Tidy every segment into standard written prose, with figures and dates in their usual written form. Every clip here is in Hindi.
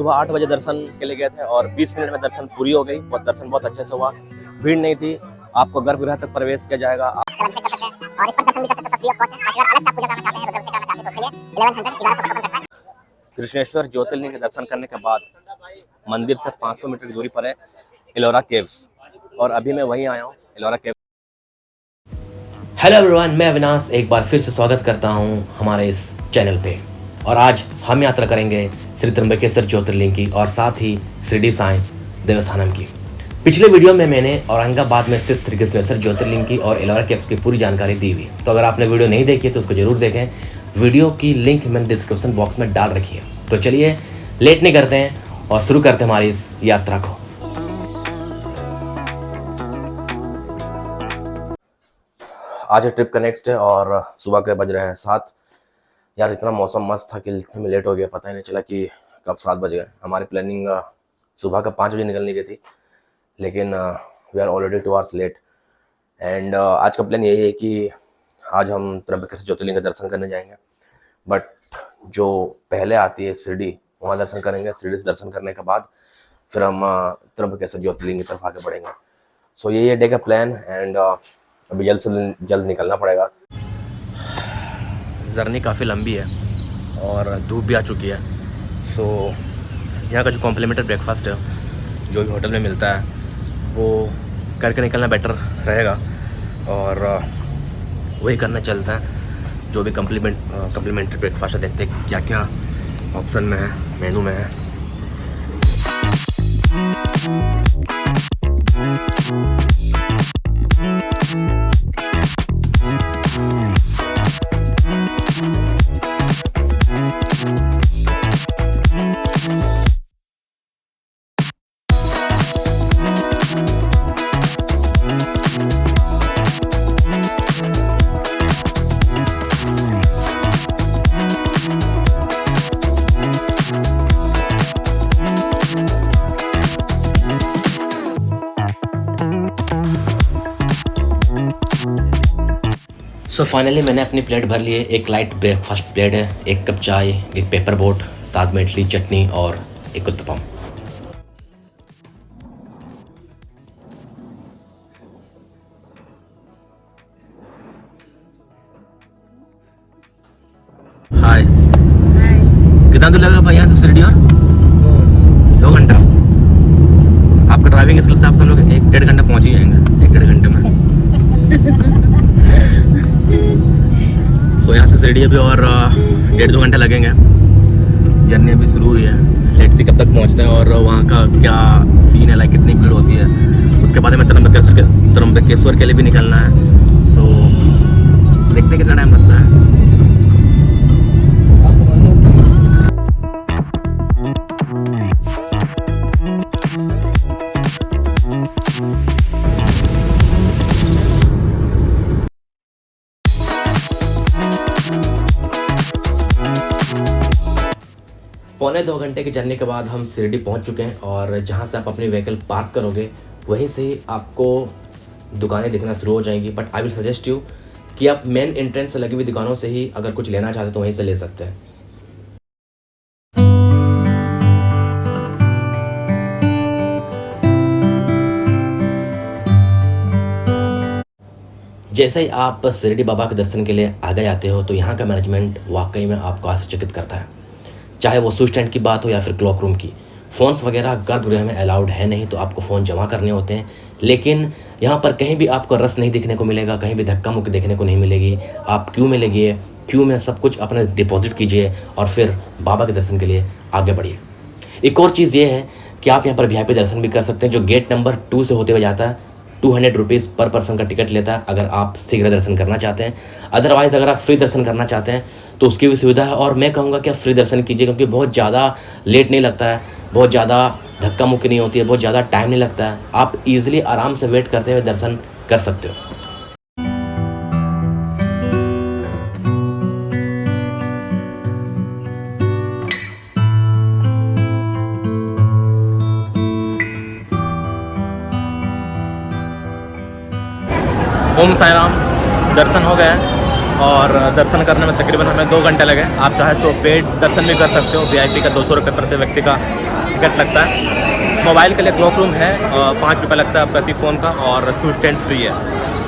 सुबह 8 बजे दर्शन के लिए गए थे और 20 मिनट में दर्शन पूरी हो गई। दर्शन बहुत अच्छे से हुआ, भीड़ नहीं थी। आपको गर्भगृह तक प्रवेश किया जाएगा और इस पर दर्शन भी कर सकते हैं, फ्री ऑफ कॉस्ट है। अगर अलग से पूजा करना चाहते हैं तो दर्शन करना चाहते हैं तो उसके लिए 1100 टोकन करता है। कृष्णेश्वर ज्योतिर्लिंग के दर्शन करने के बाद मंदिर से 500 मीटर की दूरी पर है एलोरा केव्स, और अभी मैं वहीं आया हूँ एलोरा केव्स। हेलो एवरीवन, मैं अविनाश एक बार फिर से स्वागत करता हूं हमारे इस चैनल पे। और आज हम यात्रा करेंगे श्री त्र्यंबकेश्वर ज्योतिर्लिंग की और साथ ही शिरडी साईं देवस्थानम की। पिछले वीडियो में मैंने औरंगाबाद में स्थित श्री कृष्णेश्वर ज्योतिर्लिंग की और एलोरा केव्स की पूरी जानकारी दी हुई है, तो अगर आपने वीडियो नहीं देखी है तो उसको जरूर देखें। वीडियो की लिंक मैंने डिस्क्रिप्शन बॉक्स में डाल रखी है। तो चलिए लेट नहीं करते हैं और शुरू करते हैं हमारी इस यात्रा को। आज ट्रिप का नेक्स्ट है और सुबह के बज रहे हैं 7। यार इतना मौसम मस्त था कि लिखने में लेट हो गया, पता ही नहीं चला कि कब 7 बज गए। हमारी प्लानिंग सुबह का 5 बजे निकलने की थी, लेकिन we are already 2 hours late. And आज का प्लान यही है कि आज हम त्र्यंबकेश्वर ज्योतिर्लिंग का दर्शन करने जाएंगे, बट जो पहले आती है शिरडी, वहाँ दर्शन करेंगे। शिरडी से दर्शन करने के बाद फिर हम त्र्यंबकेश्वर ज्योतिर्लिंग की तरफ आगे बढ़ेंगे। सो यही है डे का प्लान एंड अभी जल्द से जल्द निकलना पड़ेगा। जर्नी काफ़ी लंबी है और धूप भी आ चुकी है। सो यहाँ का जो कॉम्प्लीमेंट्री ब्रेकफास्ट है जो भी होटल में मिलता है वो करके निकलना बेटर रहेगा, और वही करना चलता है। जो भी कॉम्प्लीमेंट्री ब्रेकफास्ट है, देखते हैं क्या क्या ऑप्शन में है, मेनू में है। सो फाइनली मैंने अपनी प्लेट भर ली है। एक लाइट ब्रेकफास्ट प्लेट है, एक कप चाय, एक पेपर बोट, साथ में इडली चटनी और एक उत्तपम। हाय, कितना दूर लगेगा भाई यहाँ से शिरडी? और 2 घंटा। आपका ड्राइविंग स्किल से आप सब लोग 1-1.5 घंटा पहुँच ही जाएंगे, 1-1.5 घंटे में। सो यहाँ से शिरडी अभी और 1.5-2 घंटे लगेंगे। जर्नी अभी शुरू हुई है, लेट्स सी कब तक पहुँचते हैं और वहाँ का क्या सीन है, लाइक कितनी भीड़ होती है। उसके बाद में त्र्यंबकेश्वर के लिए भी निकलना है। सो देखते हैं कितना टाइम लगता है। पौने 2 घंटे की जर्नी के बाद हम शिरडी पहुंच चुके हैं, और जहां से आप अपनी व्हीकल पार्क करोगे वहीं से ही आपको दुकानें दिखना शुरू हो जाएंगी। But I will suggest you कि आप मेन एंट्रेंस से लगी हुई दुकानों से ही अगर कुछ लेना चाहते हो तो वहीं से ले सकते हैं। जैसे ही आप शिरडी बाबा के दर्शन के लिए आगे जाते हो तो यहाँ का मैनेजमेंट वाकई में आपको आश्चर्यचकित करता है। चाहे वो शू स्टैंड की बात हो या फिर क्लॉक रूम की। फ़ोन्स वगैरह गर्भगृह में अलाउड है नहीं, तो आपको फ़ोन जमा करने होते हैं। लेकिन यहाँ पर कहीं भी आपको रस नहीं दिखने को मिलेगा, कहीं भी धक्का मुक्की देखने को नहीं मिलेगी। आप क्यू में लगिए, क्यू में सब कुछ अपना डिपॉजिट कीजिए और फिर बाबा के दर्शन के लिए आगे बढ़िए। एक और चीज़ ये है कि आप यहाँ पर VIP दर्शन भी कर सकते हैं, जो गेट नंबर 2 से होते हुए जाता है। 200 रुपीज़ पर पर्सन का टिकट लेता है अगर आप शीघ्र दर्शन करना चाहते हैं। अदरवाइज़ अगर आप फ्री दर्शन करना चाहते हैं तो उसकी भी सुविधा है, और मैं कहूँगा कि आप फ्री दर्शन कीजिए, क्योंकि बहुत ज़्यादा लेट नहीं लगता है, बहुत ज़्यादा धक्का मुक्की नहीं होती है, बहुत ज़्यादा टाइम नहीं लगता है। आप ईजिली आराम से वेट करते हुए दर्शन कर सकते हो। ओम साई राम। दर्शन हो गए और दर्शन करने में तकरीबन हमें 2 घंटे लगे। आप चाहे तो पेड दर्शन भी कर सकते हो, VIP का 200 रुपये प्रति व्यक्ति का टिकट लगता है। मोबाइल के लिए क्लॉक रूम है, 5 रुपये लगता है प्रति फ़ोन का, और शूज स्टैंड फ्री है।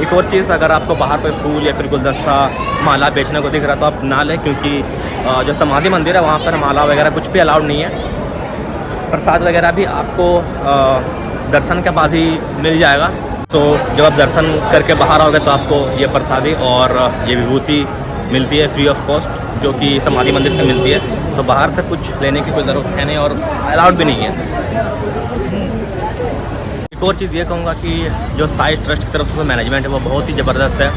एक और चीज़, अगर आपको बाहर कोई फूल या फिर गुलदस्ता माला बेचने को दिख रहा है तो आप ना लें, क्योंकि जो समाधि मंदिर है वहाँ पर माला वगैरह कुछ भी अलाउड नहीं है। प्रसाद वगैरह भी आपको दर्शन के बाद ही मिल जाएगा। तो जब आप दर्शन करके बाहर आओगे तो आपको ये प्रसादी और ये विभूति मिलती है फ्री ऑफ कॉस्ट, जो कि समाधि मंदिर से मिलती है। तो बाहर से कुछ लेने की कोई ज़रूरत है नहीं और अलाउड भी नहीं है। एक और चीज़ ये कहूँगा कि जो साई ट्रस्ट की तरफ से मैनेजमेंट है वो बहुत ही ज़बरदस्त है।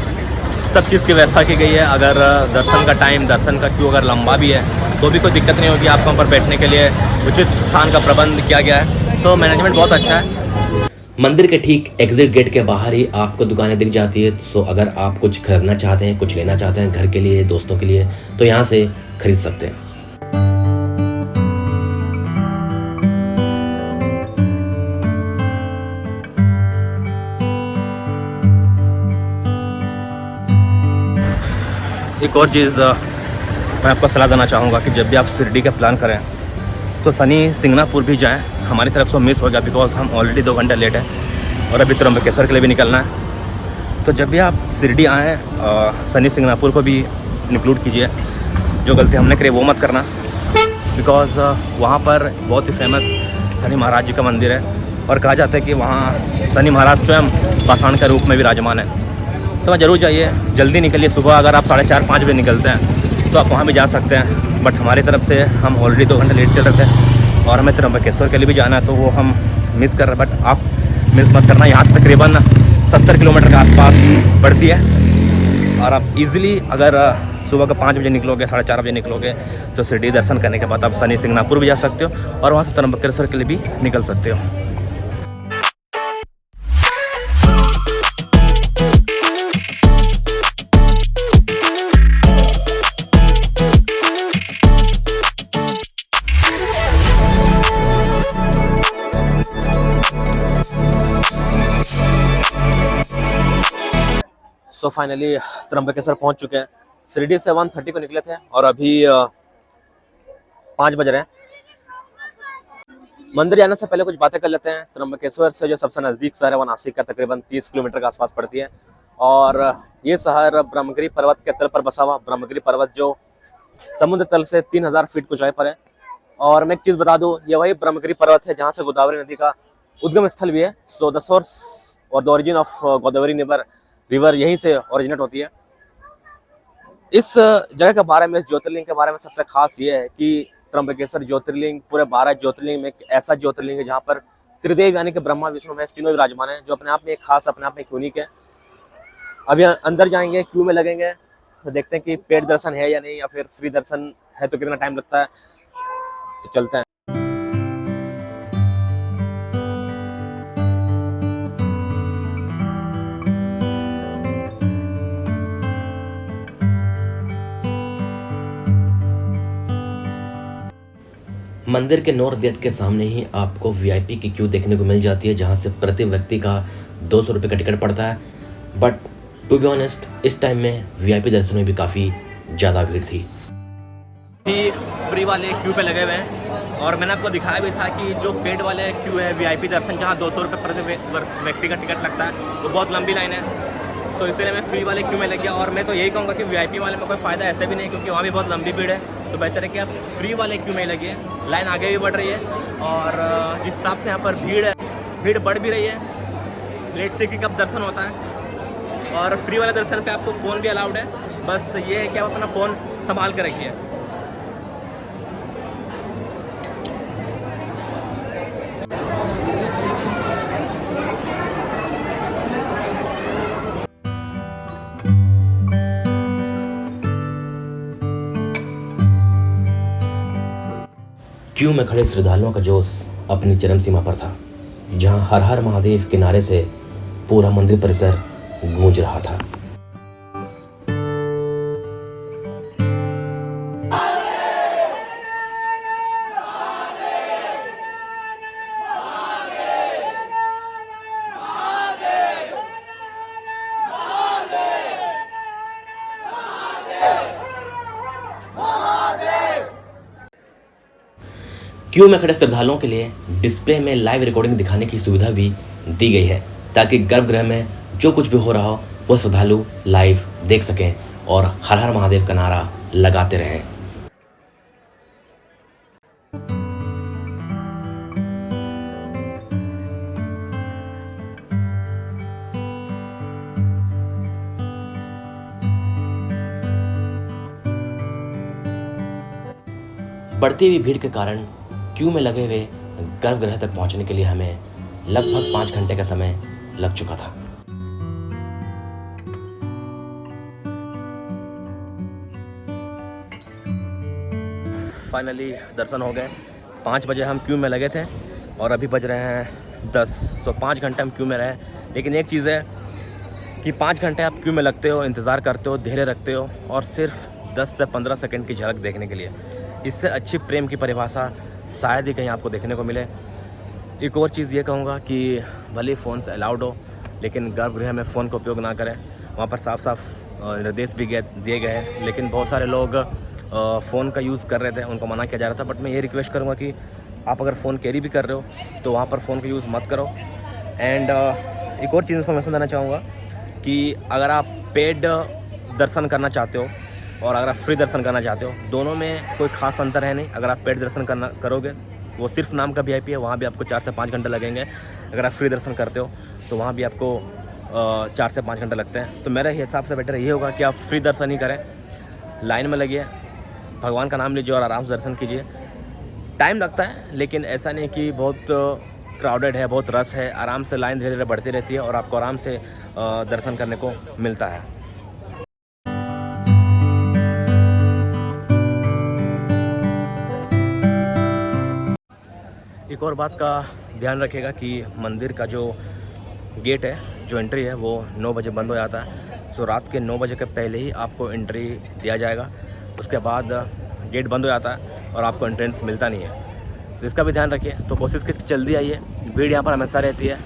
सब चीज़ की व्यवस्था की गई है। अगर दर्शन का टाइम, दर्शन का क्यू अगर लंबा भी है तो भी कोई दिक्कत नहीं होगी। आपको वहाँ पर बैठने के लिए उचित स्थान का प्रबंध किया गया है। तो मैनेजमेंट बहुत अच्छा है। मंदिर के ठीक एग्जिट गेट के बाहर ही आपको दुकानें दिख जाती है। सो अगर आप कुछ खरीदना चाहते हैं, कुछ लेना चाहते हैं घर के लिए, दोस्तों के लिए, तो यहाँ से खरीद सकते हैं। एक और चीज़ मैं आपको सलाह देना चाहूँगा कि जब भी आप शिरडी का प्लान करें तो शनि सिंगनापुर भी जाएं। हमारी तरफ से मिस हो गया बिकॉज हम ऑलरेडी 2 घंटे लेट हैं और अभी त्र्यंबकेश्वर के लिए भी निकलना है। तो जब भी आप शिरडी आएँ शनि सिंगनापुर को भी इंक्लूड कीजिए। जो गलती हमने करी वो मत करना, बिकॉज वहाँ पर बहुत ही फेमस शनि महाराज जी का मंदिर है और कहा जाता है कि वहाँ शनि महाराज स्वयं पाषाण के रूप में विराजमान है। तो वहाँ जरूर जाइए, जल्दी निकलिए। सुबह अगर आप 4:30-5 बजे निकलते हैं तो आप वहाँ भी जा सकते हैं, बट हमारी तरफ से हम ऑलरेडी 2 घंटे लेट चल रहे थे और हमें त्र्यंबकेश्वर के लिए भी जाना है, तो वो हम मिस कर रहे हैं। बट आप मिस मत करना। यहाँ से तकरीबन 70 किलोमीटर के आसपास पड़ती है और आप इजीली अगर सुबह का 5 बजे निकलोगे, 4:30 बजे निकलोगे तो शिरडी दर्शन करने के बाद आप शनि सिंगनापुर भी जा सकते हो और वहाँ से त्र्यंबकेश्वर के लिए भी निकल सकते हो। सो फाइनली त्र्यंबकेश्वर पहुंच चुके हैं। शिरडी से 1:30 को निकले थे और अभी 5 बज रहे हैं। मंदिर जाने से पहले कुछ बातें कर लेते हैं। त्र्यंबकेश्वर से जो सबसे नज़दीक शहर है वो नासिक का तकरीबन 30 किलोमीटर के आसपास पड़ती है और ये शहर ब्रह्मगिरी पर्वत के तल पर बसा हुआ। ब्रह्मगिरी पर्वत जो समुद्र तल से 3000 फीट की ऊंचाई पर है। और मैं एक चीज़ बता दूं, ये वही ब्रह्मगिरी पर्वत है जहाँ से गोदावरी नदी का उद्गम स्थल भी है। सो द सोर्स और the origin of Godavari river यहीं से ओरिजिनेट होती है। इस जगह के बारे में, इस ज्योतिर्लिंग के बारे में सबसे खास ये है कि त्र्यंबकेश्वर ज्योतिर्लिंग पूरे 12 ज्योतिर्लिंग में एक ऐसा ज्योतिर्लिंग है जहाँ पर त्रिदेव यानी कि ब्रह्मा विष्णु महेश तीनों विराजमान है, जो अपने आप में एक खास, अपने आप में एक यूनिक है। अभी अंदर जाएंगे, क्यू में लगेंगे, तो देखते हैं कि पेड दर्शन है या नहीं, या फिर फ्री दर्शन है तो कितना टाइम लगता है। तो चलते हैं। मंदिर के नॉर्थ गेट के सामने ही आपको वीआईपी की क्यू देखने को मिल जाती है, जहाँ से प्रति व्यक्ति का 200 रुपये का टिकट पड़ता है। बट टू बी ऑनेस्ट, इस टाइम में वीआईपी दर्शन में भी काफ़ी ज़्यादा भीड़ थी। फ्री वाले क्यू पे लगे हुए हैं और मैंने आपको दिखाया भी था कि जो पेड वाले क्यू है वीआईपी दर्शन, जहाँ 200 रुपये प्रति व्यक्ति का टिकट लगता है, तो बहुत लंबी लाइन है। तो इसलिए मैं फ्री वाले क्यू में लग गया। और मैं तो यही कहूँगा कि वीआईपी वाले में कोई फ़ायदा ऐसे भी नहीं, क्योंकि वहाँ भी बहुत लंबी भीड़ है। तो बेहतर है कि आप फ्री वाले क्यू में लगिए। लाइन आगे भी बढ़ रही है और जिस हिसाब से यहाँ पर भीड़ बढ़ भी रही है, लेट से कि कब दर्शन होता है। और फ्री वाले दर्शन पे आपको फ़ोन भी अलाउड है, बस ये है कि आप अपना फ़ोन संभाल कर रखिए। क्यू में खड़े श्रद्धालुओं का जोश अपनी चरम सीमा पर था, जहां हर हर महादेव के नारे से पूरा मंदिर परिसर गूंज रहा था। क्यू में खड़े श्रद्धालुओं के लिए डिस्प्ले में लाइव रिकॉर्डिंग दिखाने की सुविधा भी दी गई है ताकि गर्भगृह में जो कुछ भी हो रहा हो वो श्रद्धालु लाइव देख सकें और हर हर महादेव का नारा लगाते रहें। बढ़ती हुई भीड़ के कारण क्यू में लगे हुए गर्भगृह तक पहुंचने के लिए हमें लगभग 5 घंटे का समय लग चुका था। फाइनली दर्शन हो गए। 5 बजे हम क्यू में लगे थे और अभी बज रहे हैं 10, तो 5 घंटे हम क्यू में रहे। लेकिन एक चीज़ है कि 5 घंटे आप क्यू में लगते हो, इंतज़ार करते हो, धैर्य रखते हो और सिर्फ 10 से 15 सेकंड की झलक देखने के लिए। इससे अच्छी प्रेम की परिभाषा शायद ही कहीं आपको देखने को मिले। एक और चीज़ ये कहूँगा कि भले फ़ोन्स अलाउड हो लेकिन गर्भगृह में फ़ोन का उपयोग ना करें। वहाँ पर साफ साफ निर्देश भी दिए गए हैं, लेकिन बहुत सारे लोग फ़ोन का यूज़ कर रहे थे, उनको मना किया जा रहा था। बट मैं ये रिक्वेस्ट करूँगा कि आप अगर फ़ोन कैरी भी कर रहे हो तो वहाँ पर फ़ोन का यूज़ मत करो। एंड एक और चीज़ इन्फॉर्मेशन देना चाहूँगा कि अगर आप पेड दर्शन करना चाहते हो और अगर आप फ्री दर्शन करना चाहते हो, दोनों में कोई ख़ास अंतर है नहीं। अगर आप पेड दर्शन करोगे वो सिर्फ नाम का VIP है, वहाँ भी आपको 4 से 5 घंटे लगेंगे। अगर आप फ्री दर्शन करते हो तो वहाँ भी आपको 4 से 5 घंटे लगते हैं। तो मेरे हिसाब से बेटर ये होगा कि आप फ्री दर्शन ही करें, लाइन में लगिए, भगवान का नाम लीजिए और आराम से दर्शन कीजिए। टाइम लगता है लेकिन ऐसा नहीं कि बहुत क्राउडेड है, बहुत रश है। आराम से लाइन धीरे धीरे बढ़ती रहती है और आपको आराम से दर्शन करने को मिलता है। एक और बात का ध्यान रखिएगा कि मंदिर का जो गेट है, जो एंट्री है, वो 9 बजे बंद हो जाता है। सो रात के 9 बजे के पहले ही आपको एंट्री दिया जाएगा। उसके बाद गेट बंद हो जाता है और आपको एंट्रेंस मिलता नहीं है। तो इसका भी ध्यान रखिए। तो कोशिश कीजिए जल्दी आइए, भीड़ यहाँ पर हमेशा रहती है।